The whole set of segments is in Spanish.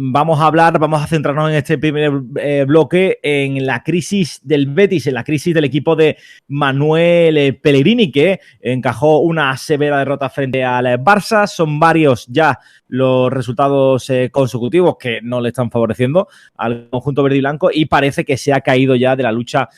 vamos a centrarnos en este primer bloque en la crisis del Betis, en la crisis del equipo de Manuel Pellegrini, que encajó una severa derrota frente al Barça. Son varios ya los resultados consecutivos que no le están favoreciendo al conjunto verde y blanco, y parece que se ha caído ya de la lucha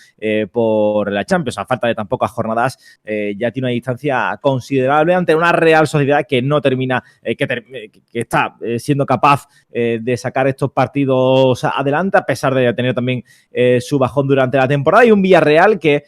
por la Champions. A falta de tan pocas jornadas, ya tiene una distancia considerable ante una Real Sociedad que no termina, que está siendo capaz de sacar estos partidos adelante, a pesar de tener también su bajón durante la temporada, y un Villarreal que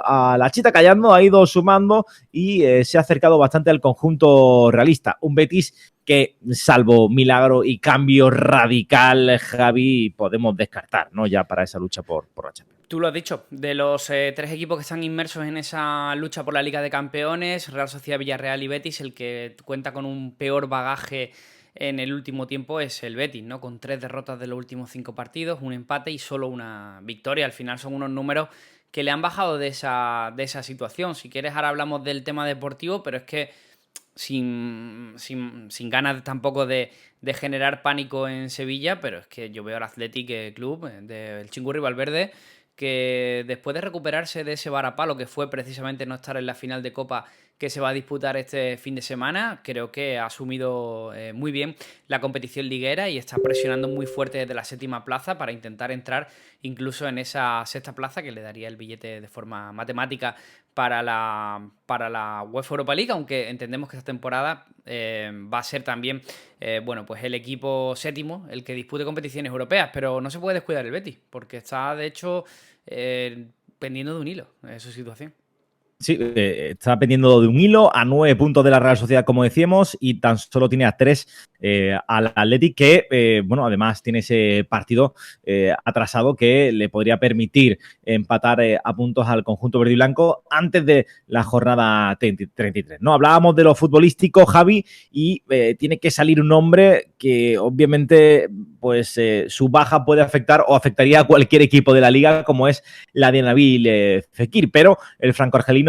a la chita callando ha ido sumando y se ha acercado bastante al conjunto realista. Un Betis que, salvo milagro y cambio radical, Javi, podemos descartar, ¿no? Ya para esa lucha por la Champions. Tú lo has dicho, de los tres equipos que están inmersos en esa lucha por la Liga de Campeones, Real Sociedad, Villarreal y Betis, el que cuenta con un peor bagaje en el último tiempo es el Betis, ¿no? Con 3 derrotas de los últimos 5 partidos, un empate y solo una victoria. Al final son unos números que le han bajado de esa situación. Si quieres, ahora hablamos del tema deportivo, pero es que sin ganas tampoco de generar pánico en Sevilla, pero es que yo veo al Athletic Club del Chingurri Valverde, que después de recuperarse de ese varapalo que fue precisamente no estar en la final de Copa que se va a disputar este fin de semana, creo que ha asumido muy bien la competición liguera y está presionando muy fuerte desde la 7ª plaza para intentar entrar incluso en esa 6ª plaza, que le daría el billete de forma matemática para la UEFA Europa League, aunque entendemos que esta temporada va a ser también bueno, pues el equipo 7º el que dispute competiciones europeas, pero no se puede descuidar el Betis, porque está de hecho pendiendo de un hilo su situación. Sí, está pendiendo de un hilo, a 9 puntos de la Real Sociedad, como decíamos, y tan solo tiene a 3 al Athletic, que, bueno, además tiene ese partido atrasado que le podría permitir empatar a puntos al conjunto verde y blanco antes de la jornada 33. No, hablábamos de lo futbolístico, Javi, y tiene que salir un hombre que obviamente pues su baja puede afectar o afectaría a cualquier equipo de la liga, como es la de Nabil Fekir, pero el franco-argelino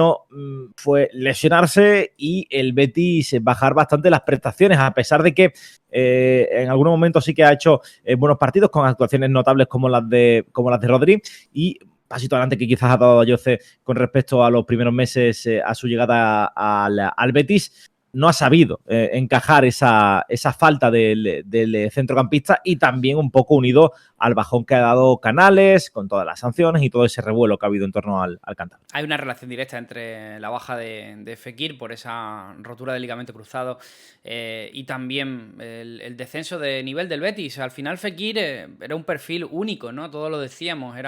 fue lesionarse y el Betis bajar bastante las prestaciones, a pesar de que en algunos momentos sí que ha hecho buenos partidos con actuaciones notables como las de Rodri, y pasito adelante que quizás ha dado a Jose con respecto a los primeros meses a su llegada al Betis. No ha sabido encajar esa falta del centrocampista, y también un poco unido al bajón que ha dado Canales con todas las sanciones y todo ese revuelo que ha habido en torno al cántabro. Hay una relación directa entre la baja de Fekir por esa rotura del ligamento cruzado y también el descenso de nivel del Betis. Al final Fekir era un perfil único, ¿no? Todos lo decíamos.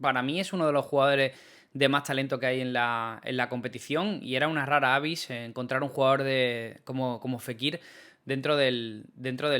Para mí es uno de los jugadores de más talento que hay en la competición, y era una rara avis encontrar un jugador como Fekir dentro del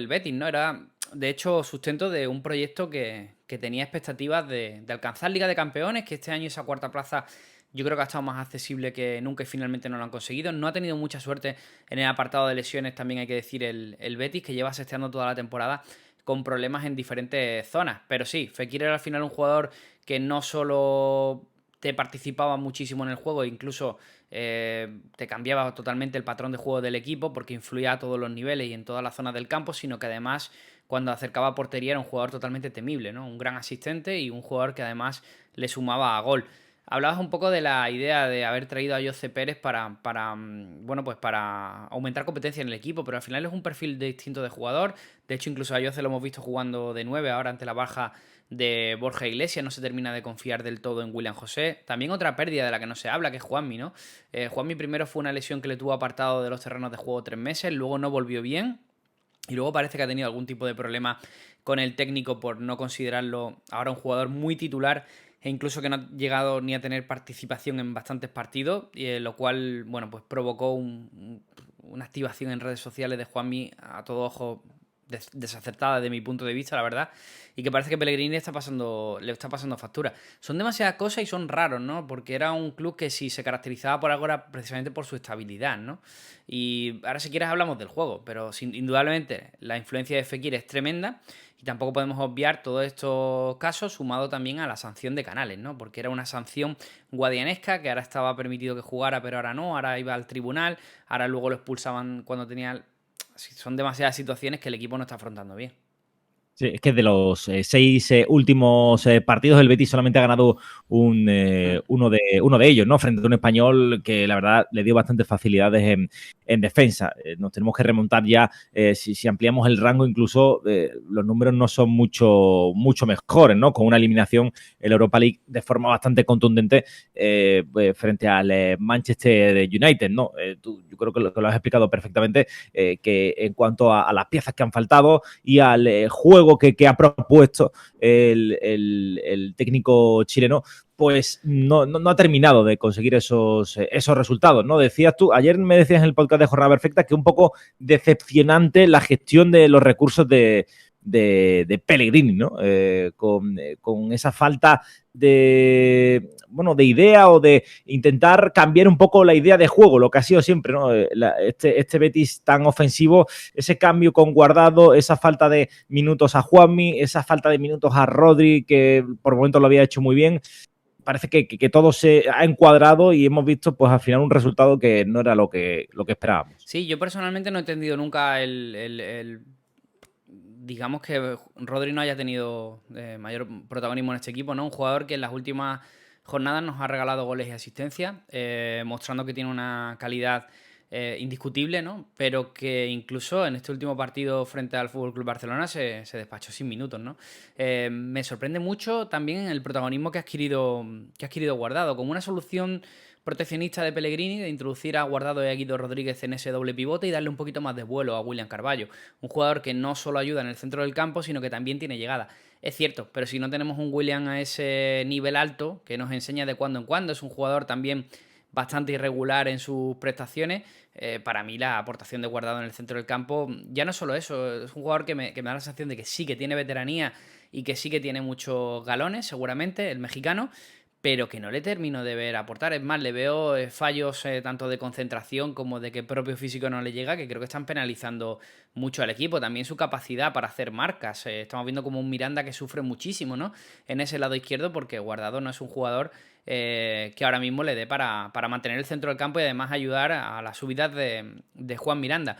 Betis, ¿no? Era, de hecho, sustento de un proyecto que tenía expectativas de alcanzar Liga de Campeones, que este año esa 4ª plaza yo creo que ha estado más accesible que nunca y finalmente no lo han conseguido. No ha tenido mucha suerte en el apartado de lesiones, también hay que decir, el Betis, que lleva sesteando toda la temporada con problemas en diferentes zonas. Pero sí, Fekir era al final un jugador que no solo te participaba muchísimo en el juego, incluso te cambiaba totalmente el patrón de juego del equipo porque influía a todos los niveles y en todas las zonas del campo, sino que además cuando acercaba a portería era un jugador totalmente temible, ¿no? Un gran asistente y un jugador que además le sumaba a gol. Hablabas un poco de la idea de haber traído a Jose Pérez bueno, pues para aumentar competencia en el equipo, pero al final es un perfil distinto de jugador. De hecho, incluso a Jose lo hemos visto jugando de 9 ahora ante la baja de Borja Iglesias. No se termina de confiar del todo en William José. También otra pérdida de la que no se habla, que es Juanmi, ¿no? Juanmi primero fue una lesión que le tuvo apartado de los terrenos de juego 3 meses, luego no volvió bien, y luego parece que ha tenido algún tipo de problema con el técnico por no considerarlo ahora un jugador muy titular, e incluso que no ha llegado ni a tener participación en bastantes partidos, lo cual, bueno, pues provocó una activación en redes sociales de Juanmi a todo ojo desacertada de mi punto de vista, la verdad, y que parece que Pellegrini le está pasando factura. Son demasiadas cosas y son raros, ¿no? Porque era un club que si se caracterizaba por algo era precisamente por su estabilidad, ¿no? Y ahora si quieres hablamos del juego, pero indudablemente la influencia de Fekir es tremenda, y tampoco podemos obviar todos estos casos sumado también a la sanción de Canales, ¿no? Porque era una sanción guadianesca que ahora estaba permitido que jugara, pero ahora no, ahora iba al tribunal, ahora luego lo expulsaban cuando tenía... Son demasiadas situaciones que el equipo no está afrontando bien. Sí, es que de los 6 últimos partidos, el Betis solamente ha ganado uno de ellos, ¿no? Frente a un Español que la verdad le dio bastantes facilidades en defensa. Nos tenemos que remontar ya, si ampliamos el rango, incluso los números no son mucho mejores, ¿no? Con una eliminación en la Europa League de forma bastante contundente frente al Manchester United, ¿no? Yo creo que lo has explicado perfectamente, que en cuanto a las piezas que han faltado y al juego que ha propuesto el técnico chileno, pues no ha terminado de conseguir esos resultados, ¿no? Decías tú, ayer me decías en el podcast de Jornada Perfecta que un poco decepcionante la gestión de los recursos de Pellegrini, ¿no? Con esa falta de idea o de intentar cambiar un poco la idea de juego, lo que ha sido siempre, ¿no? Este Betis tan ofensivo, ese cambio con Guardado, esa falta de minutos a Juanmi, esa falta de minutos a Rodri, que por momentos lo había hecho muy bien. Parece que todo se ha encuadrado y hemos visto, pues al final, un resultado que no era lo que esperábamos. Sí, yo personalmente no he entendido nunca digamos que Rodri no haya tenido mayor protagonismo en este equipo, ¿no? Un jugador que en las últimas jornadas nos ha regalado goles y asistencia, mostrando que tiene una calidad indiscutible, ¿no? Pero que incluso en este último partido frente al FC Barcelona se despachó sin minutos, ¿no? Me sorprende mucho también el protagonismo que ha adquirido Guardado, como una solución proteccionista de Pellegrini de introducir a Guardado y a Guido Rodríguez en ese doble pivote y darle un poquito más de vuelo a William Carballo. Un jugador que no solo ayuda en el centro del campo, sino que también tiene llegada. Es cierto, pero si no tenemos un William a ese nivel alto, que nos enseña de cuando en cuando, es un jugador también bastante irregular en sus prestaciones, para mí la aportación de Guardado en el centro del campo, ya no solo eso, es un jugador que me da la sensación de que sí que tiene veteranía y que sí que tiene muchos galones, seguramente, el mexicano, pero que no le termino de ver aportar. Es más, le veo fallos tanto de concentración como de que el propio físico no le llega, que creo que están penalizando mucho al equipo. También su capacidad para hacer marcas. Estamos viendo como un Miranda que sufre muchísimo, ¿no? En ese lado izquierdo, porque Guardado no es un jugador que ahora mismo le dé para mantener el centro del campo y además ayudar a las subidas de Juan Miranda.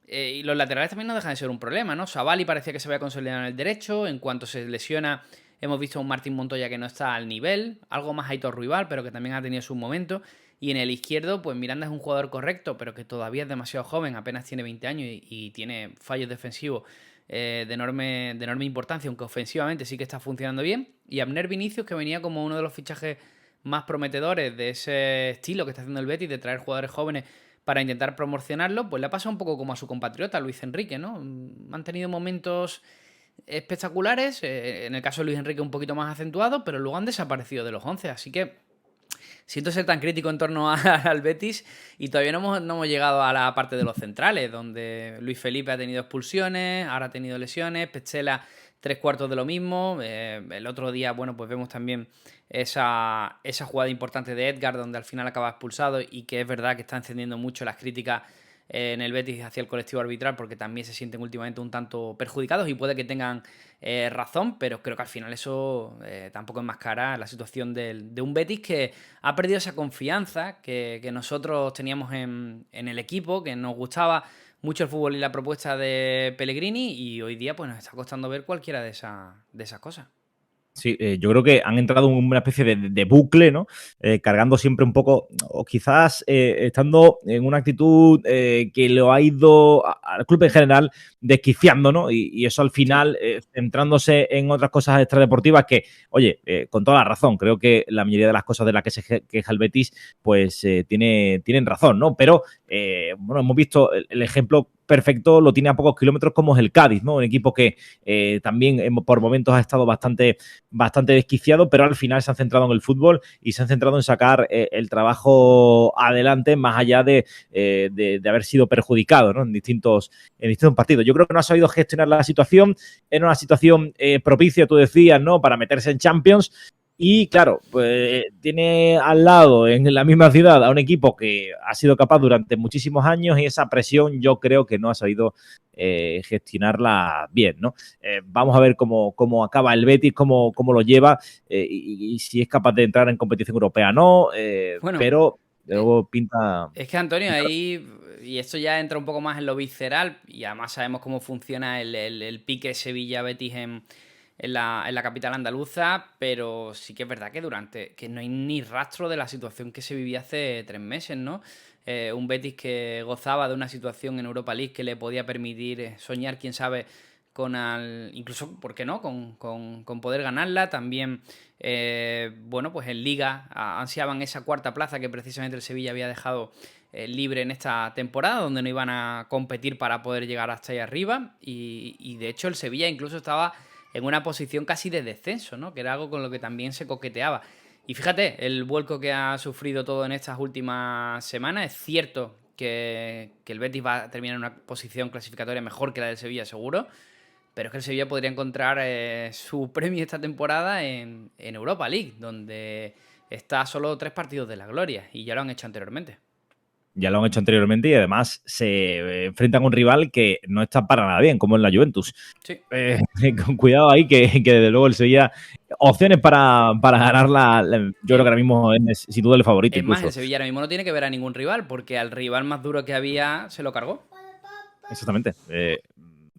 Y los laterales también no dejan de ser un problema, ¿no? Savali parecía que se había consolidado en el derecho. En cuanto se lesiona, hemos visto a un Martín Montoya que no está al nivel. Algo más Aitor Ruibal, pero que también ha tenido su momento. Y en el izquierdo, pues Miranda es un jugador correcto, pero que todavía es demasiado joven. Apenas tiene 20 años y tiene fallos defensivos de enorme importancia, aunque ofensivamente sí que está funcionando bien. Y Abner Vinicius, que venía como uno de los fichajes más prometedores de ese estilo que está haciendo el Betis, de traer jugadores jóvenes para intentar promocionarlo, pues le ha pasado un poco como a su compatriota Luis Enrique, ¿no? Han tenido momentos espectaculares, en el caso de Luis Enrique un poquito más acentuado, pero luego han desaparecido de los 11, así que siento ser tan crítico en torno al Betis y todavía no hemos llegado a la parte de los centrales, donde Luis Felipe ha tenido expulsiones, ahora ha tenido lesiones, Petzela 3/4 de lo mismo. El otro día, bueno, pues vemos también esa jugada importante de Edgar, donde al final acaba expulsado y que es verdad que está encendiendo mucho las críticas en el Betis hacia el colectivo arbitral, porque también se sienten últimamente un tanto perjudicados y puede que tengan razón, pero creo que al final eso tampoco enmascara la situación de un Betis que ha perdido esa confianza que nosotros teníamos en el equipo, que nos gustaba mucho el fútbol y la propuesta de Pellegrini, y hoy día pues nos está costando ver cualquiera de esas cosas. Sí, yo creo que han entrado en una especie de bucle, ¿no? Cargando siempre un poco, o quizás estando en una actitud que lo ha ido al club en general desquiciando, ¿no? Y eso al final, centrándose en otras cosas extradeportivas que, oye, con toda la razón, creo que la mayoría de las cosas de las que se queja el Betis, pues tienen razón, ¿no? Pero, bueno, hemos visto el ejemplo perfecto, lo tiene a pocos kilómetros, como es el Cádiz, ¿no? Un equipo que también por momentos ha estado bastante desquiciado, pero al final se han centrado en el fútbol y se han centrado en sacar el trabajo adelante, más allá de haber sido perjudicado, ¿no? en distintos partidos. Yo creo que no ha sabido gestionar la situación. Era una situación propicia, tú decías, ¿no? Para meterse en Champions. Y claro, pues tiene al lado, en la misma ciudad, a un equipo que ha sido capaz durante muchísimos años, y esa presión yo creo que no ha sabido gestionarla bien, ¿no? Vamos a ver cómo acaba el Betis, cómo lo lleva y si es capaz de entrar en competición europea o no, Bueno, pero Eh, luego pinta... Es que Antonio, ahí, y esto ya entra un poco más en lo visceral, y además sabemos cómo funciona el pique Sevilla-Betis en la capital andaluza, pero sí que es verdad que no hay ni rastro de la situación que se vivía hace 3 meses, ¿no? Un Betis que gozaba de una situación en Europa League que le podía permitir soñar, quién sabe, incluso, ¿por qué no?, con poder ganarla. También, bueno, pues en Liga ansiaban esa cuarta plaza que precisamente el Sevilla había dejado libre en esta temporada, donde no iban a competir para poder llegar hasta ahí arriba. Y de hecho el Sevilla incluso estaba en una posición casi de descenso, ¿no? Que era algo con lo que también se coqueteaba. Y fíjate, el vuelco que ha sufrido todo en estas últimas semanas. Es cierto que el Betis va a terminar en una posición clasificatoria mejor que la del Sevilla, seguro. Pero es que el Sevilla podría encontrar su premio esta temporada en Europa League, donde está a solo 3 partidos de la gloria, y ya lo han hecho anteriormente. Ya lo han hecho anteriormente y además se enfrentan a un rival que no está para nada bien, como en la Juventus. Sí. Con cuidado ahí, que desde luego el Sevilla, opciones para ganar yo creo que Eh, ahora mismo es sin duda el favorito es más, el incluso. Sevilla ahora mismo no tiene que ver a ningún rival, porque al rival más duro que había se lo cargó. Exactamente.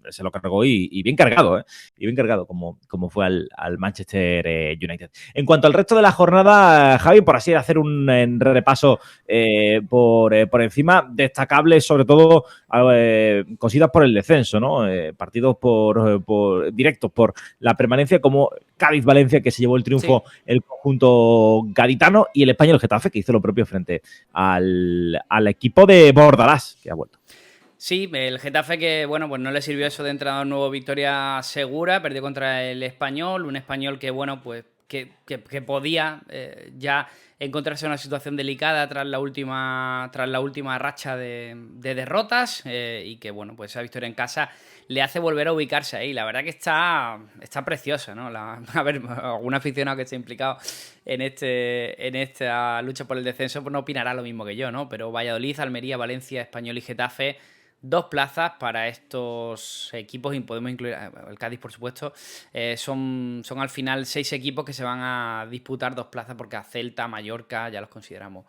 Se lo cargó y bien cargado, ¿eh? Y bien cargado, como fue al Manchester United. En cuanto al resto de la jornada, Javi, por así hacer un repaso por encima, destacable sobre todo cositas por el descenso, ¿no? Partidos directos por la permanencia, como Cádiz-Valencia, que se llevó el Sí. triunfo el conjunto gaditano, y el Español Getafe, que hizo lo propio frente al equipo de Bordalás, que ha vuelto. Sí, el Getafe que, bueno, pues no le sirvió eso de entrenador nuevo, victoria segura, perdió contra el Español, un Español que, bueno, pues que podía ya encontrarse en una situación delicada tras la última racha de derrotas, y que, bueno, pues esa victoria en casa le hace volver a ubicarse ahí. La verdad que está preciosa, ¿no? A ver, algún aficionado que esté implicado en esta lucha por el descenso pues no opinará lo mismo que yo, ¿no? Pero Valladolid, Almería, Valencia, Español y Getafe, 2 plazas para estos equipos, y podemos incluir el Cádiz, por supuesto. Son al final 6 equipos que se van a disputar 2 plazas, porque a Celta, Mallorca ya los consideramos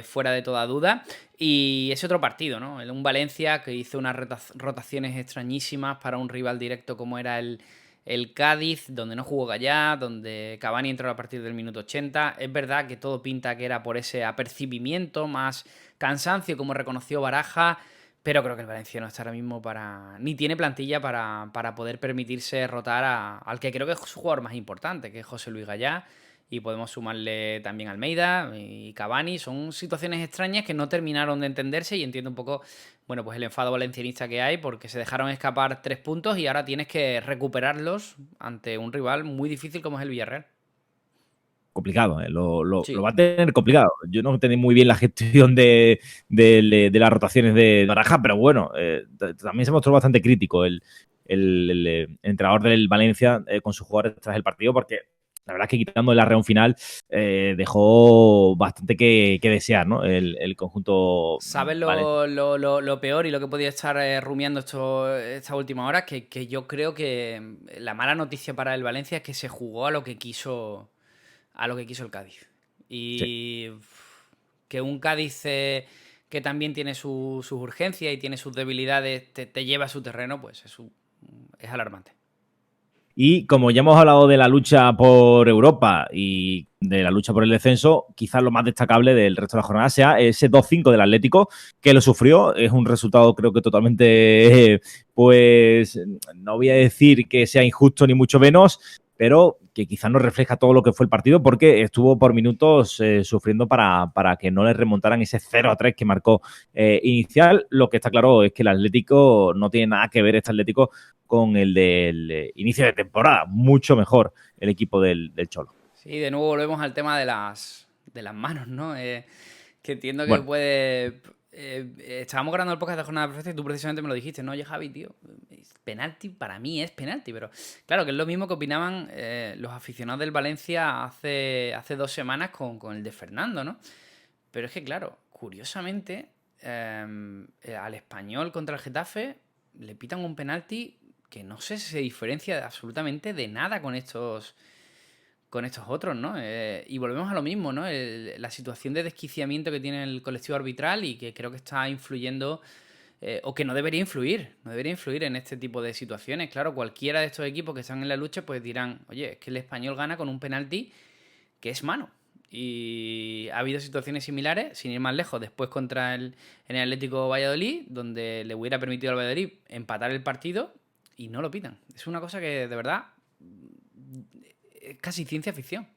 fuera de toda duda. Y ese otro partido, ¿no? Un Valencia que hizo unas rotaciones extrañísimas para un rival directo como era el Cádiz, donde no jugó Gallá, donde Cavani entró a partir del minuto 80. Es verdad que todo pinta que era por ese apercibimiento, más cansancio, como reconoció Baraja. Pero creo que el Valencia no está ahora mismo ni tiene plantilla para poder permitirse rotar al que creo que es su jugador más importante, que es José Luis Gallá. Y podemos sumarle también a Almeida y Cavani. Son situaciones extrañas que no terminaron de entenderse, y entiendo un poco, bueno, pues el enfado valencianista que hay, porque se dejaron escapar 3 puntos y ahora tienes que recuperarlos ante un rival muy difícil como es el Villarreal. Complicado, ¿eh? Lo Sí. va a tener complicado. Yo no entendí muy bien la gestión de las rotaciones de Baraja, pero bueno, también se mostró bastante crítico el entrenador del Valencia con sus jugadores tras el partido, porque la verdad es que quitando el arreón final dejó bastante que desear, ¿no? El conjunto ¿Sabes Valencia. lo peor y lo que podía estar rumiando esta última hora? Que yo creo que la mala noticia para el Valencia es que se jugó a lo que quiso el Cádiz. Sí. Y que un Cádiz que también tiene sus urgencias y tiene sus debilidades te lleva a su terreno, pues es alarmante. Y como ya hemos hablado de la lucha por Europa y de la lucha por el descenso, quizás lo más destacable del resto de la jornada sea ese 2-5 del Atlético, que lo sufrió. Es un resultado, creo que totalmente, pues, no voy a decir que sea injusto ni mucho menos, pero que quizás no refleja todo lo que fue el partido, porque estuvo por minutos sufriendo para que no le remontaran ese 0-3 que marcó inicial. Lo que está claro es que el Atlético no tiene nada que ver, este Atlético, con el del inicio de temporada. Mucho mejor el equipo del Cholo. Sí, de nuevo volvemos al tema de las manos, ¿no? Que entiendo que Bueno, puede. Estábamos grabando el podcast de Jornada Perfecta y tú precisamente me lo dijiste, ¿no? Oye, Javi, tío, penalti, para mí es penalti, pero claro, que es lo mismo que opinaban los aficionados del Valencia hace 2 semanas con el de Fernando, ¿no? Pero es que, claro, curiosamente, al Español contra el Getafe le pitan un penalti que no sé si se diferencia absolutamente de nada con estos otros, ¿no? Y volvemos a lo mismo, ¿no? La situación de desquiciamiento que tiene el colectivo arbitral y que creo que está influyendo, o que no debería influir en este tipo de situaciones. Claro, cualquiera de estos equipos que están en la lucha, pues dirán, oye, es que el Español gana con un penalti que es mano. Y ha habido situaciones similares, sin ir más lejos, después en el Atlético Valladolid, donde le hubiera permitido al Valladolid empatar el partido y no lo pitan. Es una cosa que de verdad es casi ciencia ficción.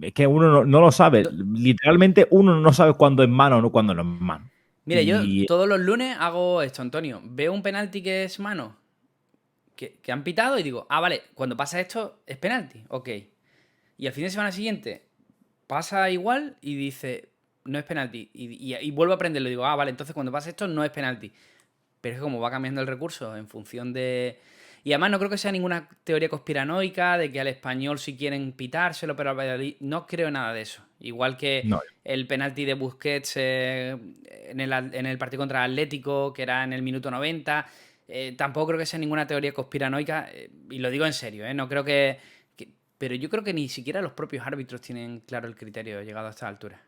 Es que uno no lo sabe. Literalmente uno no sabe cuándo es mano o no cuándo no es mano. Mire, yo todos los lunes hago esto, Antonio. Veo un penalti que es mano, que han pitado y digo, vale, cuando pasa esto es penalti, ok. Y al fin de semana siguiente pasa igual y dice, no es penalti. Y vuelvo a aprenderlo y digo, vale, entonces cuando pasa esto no es penalti. Pero es que como va cambiando el recurso en función de... Y además no creo que sea ninguna teoría conspiranoica de que al Español si quieren pitárselo, pero al Valladolid no creo nada de eso. Igual que no. el penalti de Busquets en el partido contra el Atlético, que era en el minuto 90, tampoco creo que sea ninguna teoría conspiranoica, y lo digo en serio, no creo que... Pero yo creo que ni siquiera los propios árbitros tienen claro el criterio llegado a esta altura.